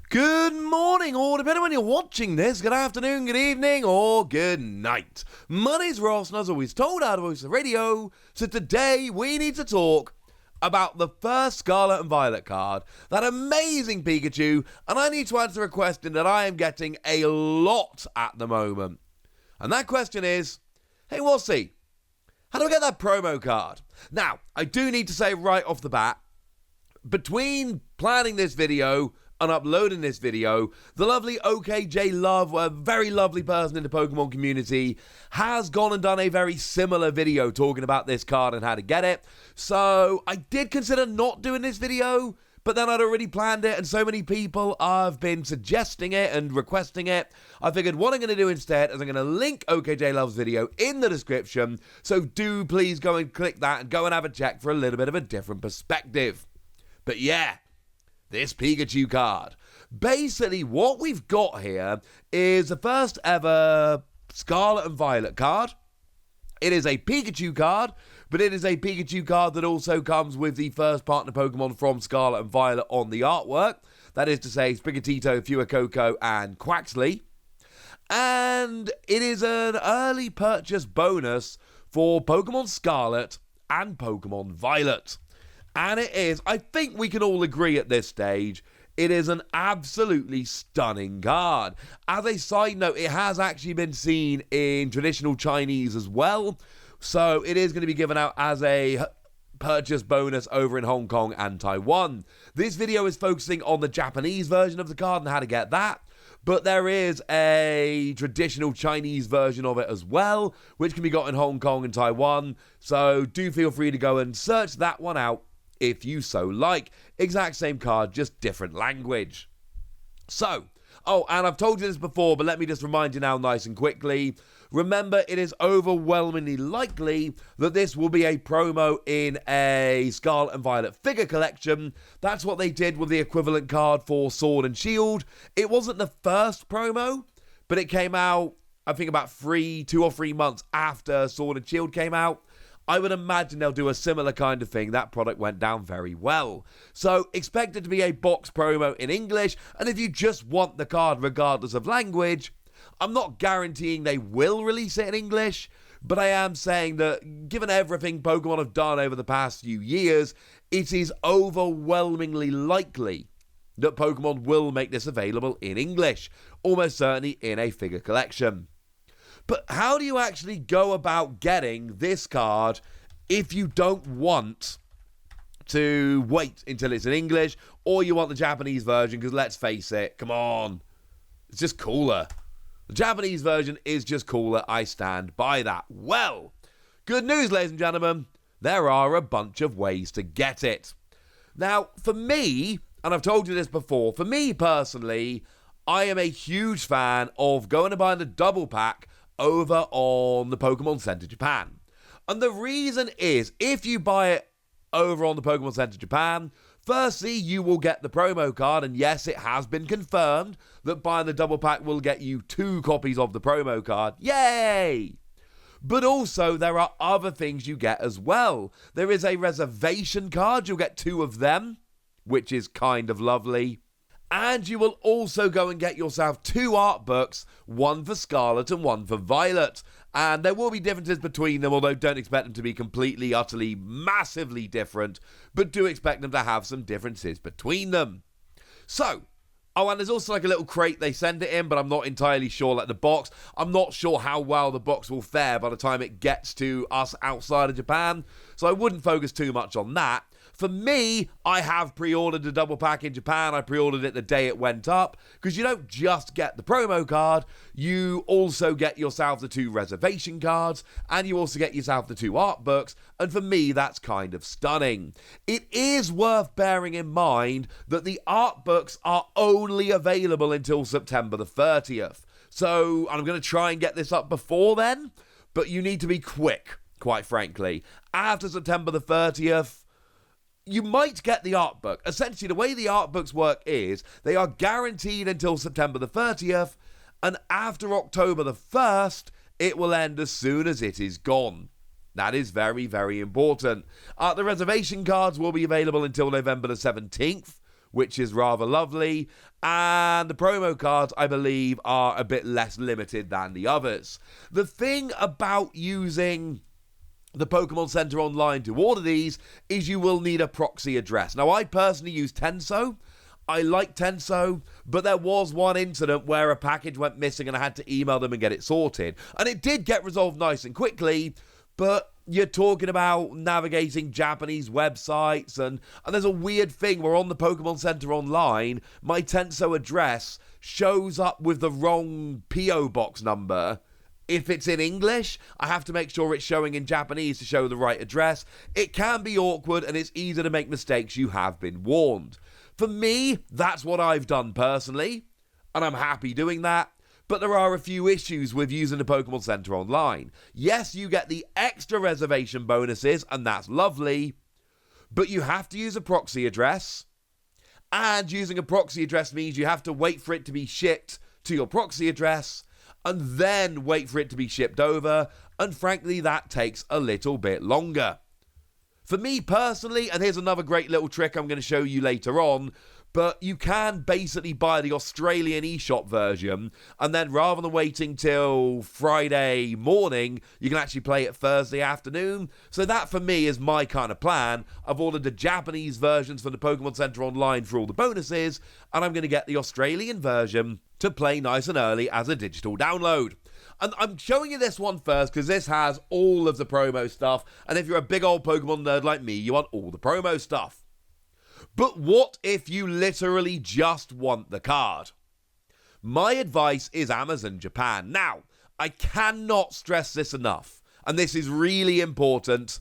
Good morning, or depending on when you're watching this, good afternoon, good evening, or good night. My name's Ross, and as always told out of voice of radio, so today we need to talk about the first Scarlet and Violet card, that amazing Pikachu, and I need to answer a question that I am getting a lot at the moment. And that question is, hey Wossy, how do I get that promo card? Now, I do need to say right off the bat, between planning this video and uploading this video, the lovely OKJ Love, a very lovely person in the Pokemon community, has gone and done a very similar video talking about this card and how to get it. So I did consider not doing this video, but then I'd already planned it and so many people have been suggesting it and requesting it. I figured what I'm going to do instead is I'm going to link OKJ Love's video in the description, so do please go and click that and go and have a check for a little bit of a different perspective. But yeah, this Pikachu card. Basically, what we've got here is the first ever Scarlet and Violet card. It is a Pikachu card, but it is a Pikachu card that also comes with the first partner Pokemon from Scarlet and Violet on the artwork. That is to say, Sprigatito, Fuecoco, and Quaxley. And it is an early purchase bonus for Pokemon Scarlet and Pokemon Violet. And it is, I think we can all agree at this stage, it is an absolutely stunning card. As a side note, it has actually been seen in traditional Chinese as well. So it is going to be given out as a purchase bonus over in Hong Kong and Taiwan. This video is focusing on the Japanese version of the card and how to get that. But there is a traditional Chinese version of it as well, which can be got in Hong Kong and Taiwan. So do feel free to go and search that one out if you so like. Exact same card, just different language. So, and I've told you this before, but let me just remind you now nice and quickly. Remember, it is overwhelmingly likely that this will be a promo in a Scarlet and Violet figure collection. That's what they did with the equivalent card for Sword and Shield. It wasn't the first promo, but it came out, I think, about 2 or 3 months after Sword and Shield came out. I would imagine they'll do a similar kind of thing. That product went down very well. So expect it to be a box promo in English. And if you just want the card regardless of language, I'm not guaranteeing they will release it in English, but I am saying that given everything Pokemon have done over the past few years, it is overwhelmingly likely that Pokemon will make this available in English, almost certainly in a figure collection. But how do you actually go about getting this card if you don't want to wait until it's in English, or you want the Japanese version? Because let's face it, come on, it's just cooler. The Japanese version is just cooler. I stand by that. Well, good news, ladies and gentlemen. There are a bunch of ways to get it. Now, for me, and I've told you this before, for me personally, I am a huge fan of going and buying the double pack over on the Pokemon Center Japan. And the reason is, if you buy it over on the Pokemon Center Japan, firstly, you will get the promo card, and yes, it has been confirmed that buying the double pack will get you 2 copies of the promo card. Yay! But also, there are other things you get as well. There is a reservation card, you'll get 2 of them, which is kind of lovely. And you will also go and get yourself 2 art books, one for Scarlet and one for Violet. And there will be differences between them, although don't expect them to be completely, utterly, massively different, but do expect them to have some differences between them. So, and there's also like a little crate they send it in, but I'm not entirely sure, like the box. I'm not sure how well the box will fare by the time it gets to us outside of Japan, so I wouldn't focus too much on that. For me, I have pre-ordered the double pack in Japan. I pre-ordered it the day it went up, because you don't just get the promo card, you also get yourself the 2 reservation cards, and you also get yourself the 2 art books, and for me, that's kind of stunning. It is worth bearing in mind that the art books are only available until September the 30th. So, I'm going to try and get this up before then, but you need to be quick, quite frankly. After September the 30th, you might get the art book. Essentially, the way the art books work is they are guaranteed until September the 30th, and after October the 1st, it will end as soon as it is gone. That is very, very important. The reservation cards will be available until November the 17th, which is rather lovely. And the promo cards, I believe, are a bit less limited than the others. The thing about using the Pokemon Center Online to order these is you will need a proxy address. Now, I personally use Tenso. I like Tenso, but there was one incident where a package went missing and I had to email them and get it sorted. And it did get resolved nice and quickly, but you're talking about navigating Japanese websites, and there's a weird thing where on the Pokemon Center Online, my Tenso address shows up with the wrong P.O. box number. If it's in English, I have to make sure it's showing in Japanese to show the right address. It can be awkward and it's easy to make mistakes, you have been warned. For me, that's what I've done personally, and I'm happy doing that. But there are a few issues with using the Pokemon Center Online. Yes, you get the extra reservation bonuses, and that's lovely, but you have to use a proxy address, and using a proxy address means you have to wait for it to be shipped to your proxy address, and then wait for it to be shipped over, and frankly, that takes a little bit longer. For me personally, and here's another great little trick I'm going to show you later on, but you can basically buy the Australian eShop version, and then rather than waiting till Friday morning, you can actually play it Thursday afternoon. So that, for me, is my kind of plan. I've ordered the Japanese versions for the Pokemon Center Online for all the bonuses, and I'm going to get the Australian version to play nice and early as a digital download. And I'm showing you this one first because this has all of the promo stuff, and if you're a big old Pokemon nerd like me, you want all the promo stuff. But what if you literally just want the card? My advice is Amazon Japan. Now, I cannot stress this enough, and this is really important.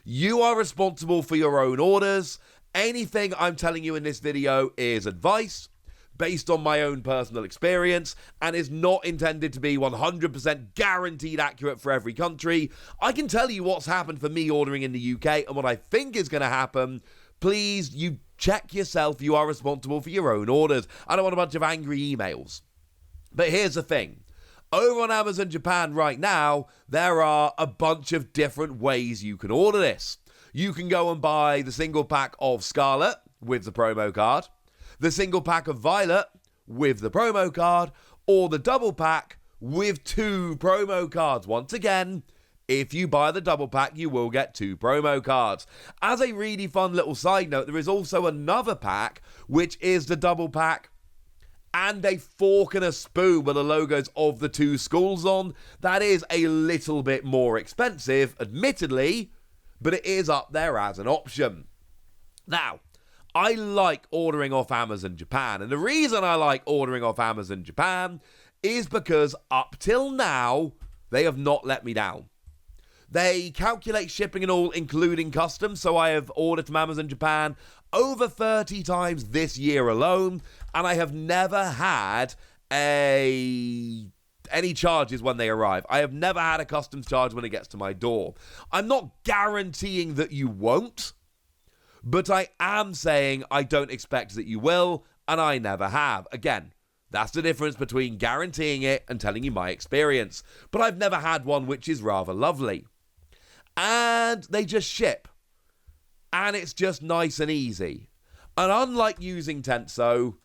You are responsible for your own orders. Anything I'm telling you in this video is advice based on my own personal experience and is not intended to be 100% guaranteed accurate for every country. I can tell you what's happened for me ordering in the UK and what I think is going to happen. Please, you check yourself. You are responsible for your own orders. I don't want a bunch of angry emails. But here's the thing. Over on Amazon Japan right now, there are a bunch of different ways you can order this. You can go and buy the single pack of Scarlet with the promo card, the single pack of Violet with the promo card, or the double pack with 2 promo cards. Once again, if you buy the double pack, you will get 2 promo cards. As a really fun little side note, there is also another pack, which is the double pack and a fork and a spoon with the logos of the 2 schools on. That is a little bit more expensive, admittedly, but it is up there as an option. Now, I like ordering off Amazon Japan, and the reason I like ordering off Amazon Japan is because up till now, they have not let me down. They calculate shipping and all, including customs, so I have ordered from Amazon Japan over 30 times this year alone, and I have never had any charges when they arrive. I have never had a customs charge when it gets to my door. I'm not guaranteeing that you won't, but I am saying I don't expect that you will, and I never have. Again, that's the difference between guaranteeing it and telling you my experience. But I've never had one, which is rather lovely. And they just ship. And it's just nice and easy. And unlike using Tenso,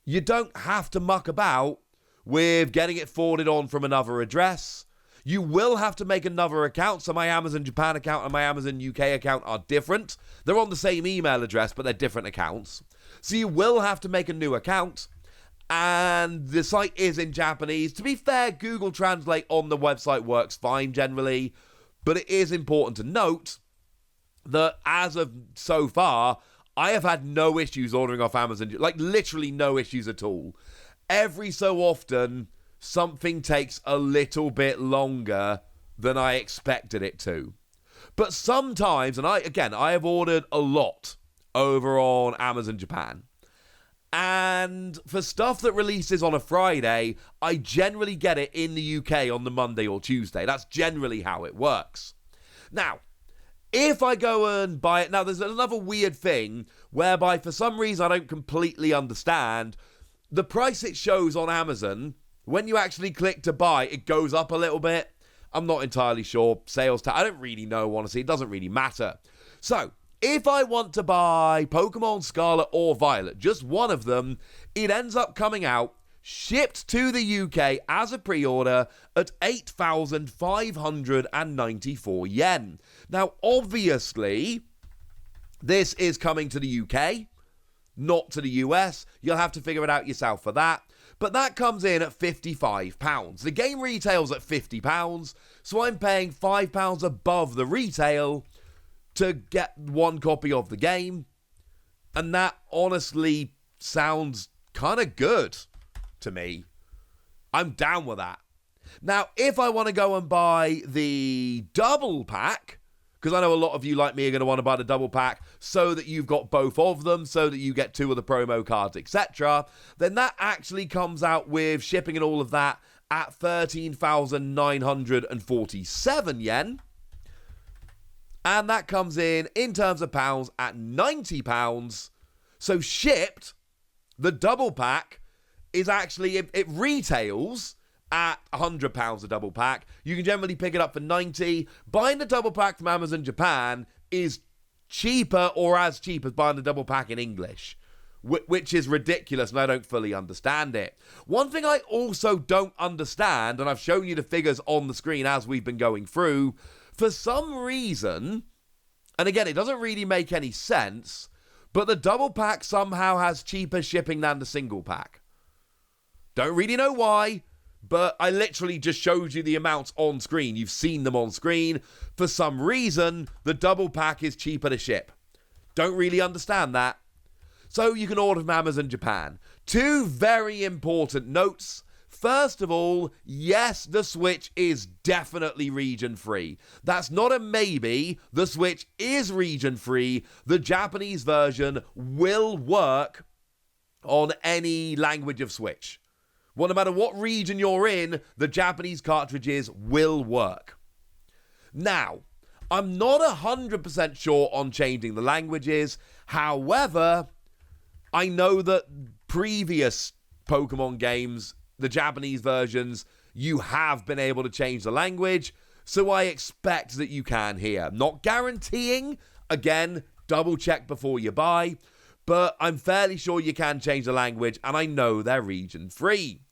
you don't have to muck about with getting it forwarded on from another address. You will have to make another account, so my Amazon Japan account and my Amazon UK account are different. They're on the same email address, but they're different accounts. So you will have to make a new account, and the site is in Japanese. To be fair, Google Translate on the website works fine generally, but it is important to note that as of so far, I have had no issues ordering off Amazon, like literally no issues at all. Every so often, something takes a little bit longer than I expected it to. But sometimes, and I have ordered a lot over on Amazon Japan. And for stuff that releases on a Friday, I generally get it in the UK on the Monday or Tuesday. That's generally how it works. Now, if I go and buy it, now there's another weird thing whereby for some reason I don't completely understand, the price it shows on Amazon, when you actually click to buy, it goes up a little bit. I'm not entirely sure. Sales tax, I don't really know, honestly. It doesn't really matter. So, if I want to buy Pokemon Scarlet or Violet, just one of them, it ends up coming out shipped to the UK as a pre-order at 8,594 yen. Now, obviously, this is coming to the UK, not to the US. You'll have to figure it out yourself for that. But that comes in at £55. The game retails at £50, so I'm paying £5 above the retail to get one copy of the game. And that honestly sounds kind of good to me. I'm down with that. Now, if I want to go and buy the double pack, because I know a lot of you like me are going to want to buy the double pack so that you've got both of them, so that you get 2 of the promo cards, etc., then that actually comes out with shipping and all of that at 13,947 yen. And that comes in terms of pounds, at £90. So shipped, the double pack is actually, it retails at £100 a double pack. You can generally pick it up for 90. Buying the double pack from Amazon Japan is cheaper or as cheap as buying the double pack in English, which is ridiculous, and I don't fully understand it. One thing I also don't understand, and I've shown you the figures on the screen as we've been going through, for some reason, and again, it doesn't really make any sense, but the double pack somehow has cheaper shipping than the single pack. Don't really know why, but I literally just showed you the amounts on screen. You've seen them on screen. For some reason, the double pack is cheaper to ship. Don't really understand that. So you can order from Amazon Japan. 2 very important notes. First of all, yes, the Switch is definitely region-free. That's not a maybe. The Switch is region-free. The Japanese version will work on any language of Switch. Well, no matter what region you're in, the Japanese cartridges will work. Now, I'm not 100% sure on changing the languages. However, I know that previous Pokemon games, the Japanese versions, you have been able to change the language, so I expect that you can here. Not guaranteeing, again, double check before you buy, but I'm fairly sure you can change the language, and I know they're region-free.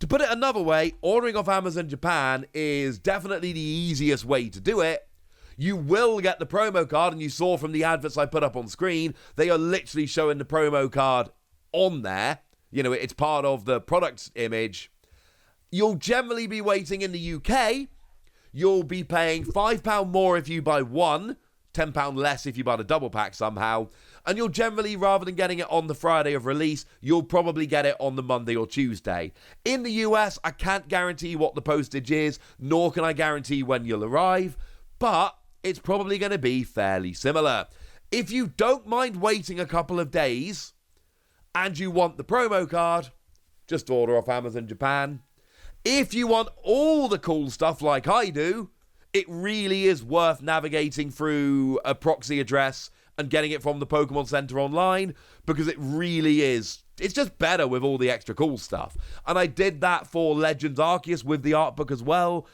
To put it another way, ordering off Amazon Japan is definitely the easiest way to do it. You will get the promo card, and you saw from the adverts I put up on screen, they are literally showing the promo card on there. You know, it's part of the product image. You'll generally be waiting in the UK. You'll be paying £5 more if you buy one, £10 less if you buy the double pack somehow. And you'll generally, rather than getting it on the Friday of release, you'll probably get it on the Monday or Tuesday. In the US, I can't guarantee what the postage is, nor can I guarantee when you'll arrive, but it's probably going to be fairly similar. If you don't mind waiting a couple of days, and you want the promo card, just order off Amazon Japan. If you want all the cool stuff like I do, it really is worth navigating through a proxy address and getting it from the Pokemon Center online, because it really is, it's just better with all the extra cool stuff. And I did that for Legends Arceus with the art book as well,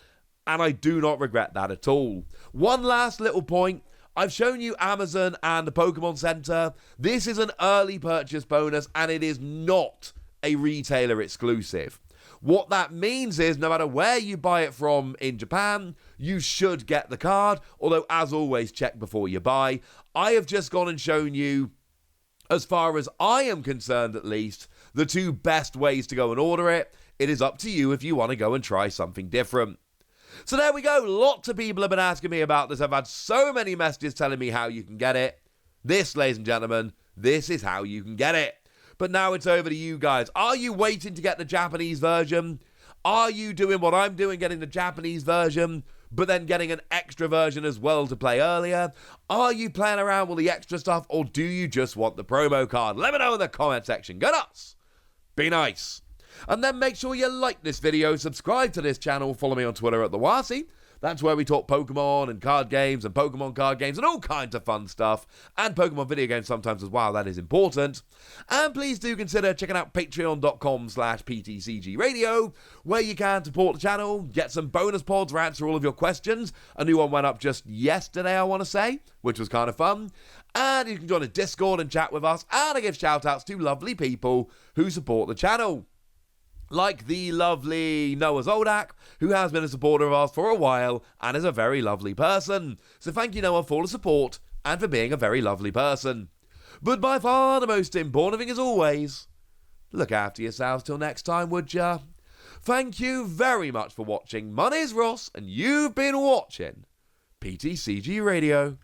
and I do not regret that at all. One last little point. I've shown you Amazon and the Pokemon Center. This is an early purchase bonus, and it is not a retailer exclusive. What that means is no matter where you buy it from in Japan, you should get the card, although as always, check before you buy. I have just gone and shown you, as far as I am concerned at least, the 2 best ways to go and order it. It is up to you if you want to go and try something different. So there we go. Lots of people have been asking me about this. I've had so many messages telling me how you can get it. This, ladies and gentlemen, this is how you can get it. But now it's over to you guys. Are you waiting to get the Japanese version? Are you doing what I'm doing, getting the Japanese version, but then getting an extra version as well to play earlier? Are you playing around with the extra stuff, or do you just want the promo card? Let me know in the comment section. Go nuts. Be nice. And then make sure you like this video, subscribe to this channel, follow me on Twitter at TheWasi. That's where we talk Pokemon and card games and Pokemon card games and all kinds of fun stuff. And Pokemon video games sometimes as well, that is important. And please do consider checking out patreon.com/PTCG Radio, where you can support the channel, get some bonus pods or answer all of your questions. A new one went up just yesterday, I want to say, which was kind of fun. and you can join a Discord and chat with us, and I give shout outs to lovely people who support the channel. Like the lovely Noah Zoldak, who has been a supporter of ours for a while and is a very lovely person. So thank you, Noah, for the support and for being a very lovely person. But by far the most important thing, as always, look after yourselves till next time, would ya? Thank you very much for watching. My name's Ross, and you've been watching PTCG Radio.